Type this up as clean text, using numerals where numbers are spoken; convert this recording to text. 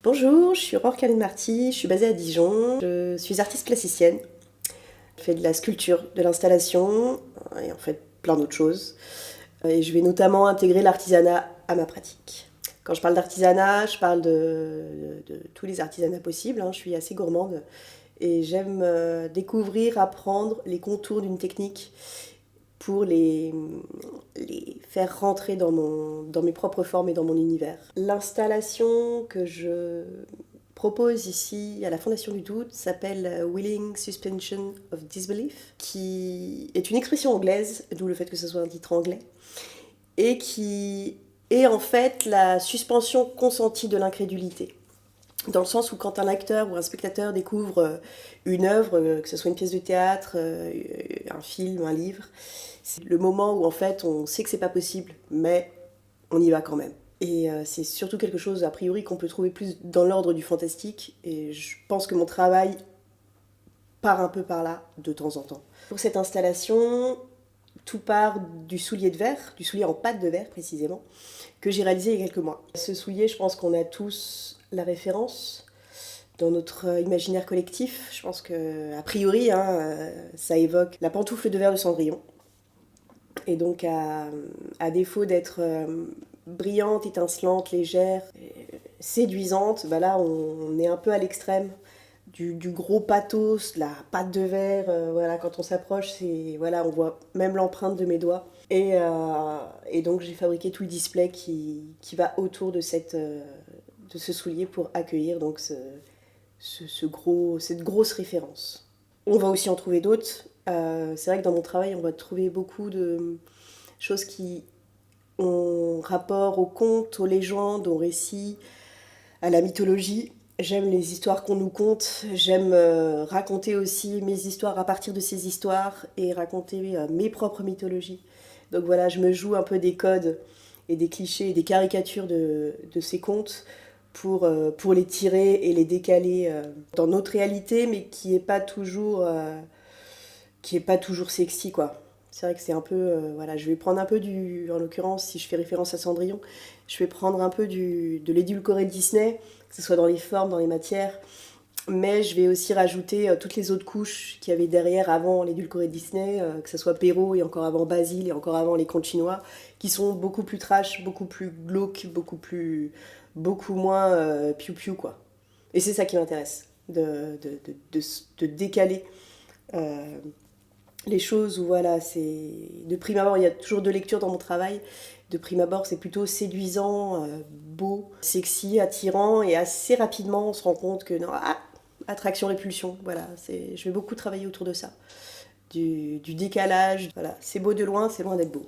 Bonjour, je suis Aurore Caline Marty, je suis basée à Dijon. Je suis artiste plasticienne. Je fais de la sculpture, de l'installation et en fait plein d'autres choses. Et je vais notamment intégrer l'artisanat à ma pratique. Quand je parle d'artisanat, je parle de tous les artisanats possibles. Je suis assez gourmande et j'aime découvrir, apprendre les contours d'une technique pour les faire rentrer dans mes propres formes et dans mon univers. L'installation que je propose ici à la Fondation du Doute s'appelle Willing Suspension of Disbelief, qui est une expression anglaise, d'où le fait que ce soit un titre anglais, et qui est en fait la suspension consentie de l'incrédulité. Dans le sens où quand un acteur ou un spectateur découvre une œuvre, que ce soit une pièce de théâtre, un film, un livre, c'est le moment où en fait on sait que c'est pas possible, mais on y va quand même. Et c'est surtout quelque chose a priori qu'on peut trouver plus dans l'ordre du fantastique, et je pense que mon travail part un peu par là de temps en temps. Pour cette installation, tout part du soulier de verre, du soulier en pâte de verre précisément, que j'ai réalisé il y a quelques mois. Ce soulier, je pense qu'on a tous la référence dans notre imaginaire collectif. Je pense que, a priori, ça évoque la pantoufle de verre de Cendrillon. Et donc, à défaut d'être brillante, étincelante, légère, séduisante, bah là, on est un peu à l'extrême du gros pathos, de la pâte de verre. Voilà, quand on s'approche, voilà, on voit même l'empreinte de mes doigts. Et donc, j'ai fabriqué tout le display qui va autour de ce soulier pour accueillir donc cette grosse référence. On va aussi en trouver d'autres. C'est vrai que dans mon travail, on va trouver beaucoup de choses qui ont rapport aux contes, aux légendes, aux récits, à la mythologie. J'aime les histoires qu'on nous conte, j'aime raconter aussi mes histoires à partir de ces histoires et raconter mes propres mythologies. Donc voilà, je me joue un peu des codes et des clichés et des caricatures de ces contes pour les tirer et les décaler dans notre réalité, mais qui est pas toujours sexy, quoi. C'est vrai que c'est un peu... voilà, je vais prendre un peu en l'occurrence, si je fais référence à Cendrillon, je vais prendre un peu de l'édulcoré de Disney, que ce soit dans les formes, dans les matières, mais je vais aussi rajouter toutes les autres couches qu'il y avait derrière avant l'édulcoré de Disney, que ce soit Perrault et encore avant Basile et encore avant les contes chinois, qui sont beaucoup plus trash, beaucoup plus glauques, beaucoup moins piou-piou, quoi. Et c'est ça qui m'intéresse, de décaler euh, les choses où voilà, c'est de prime abord, il y a toujours deux lectures dans mon travail. De prime abord, c'est plutôt séduisant, beau, sexy, attirant, et assez rapidement, on se rend compte que non, attraction, répulsion, voilà, je vais beaucoup travailler autour de ça, du décalage, voilà, c'est beau de loin, c'est loin d'être beau.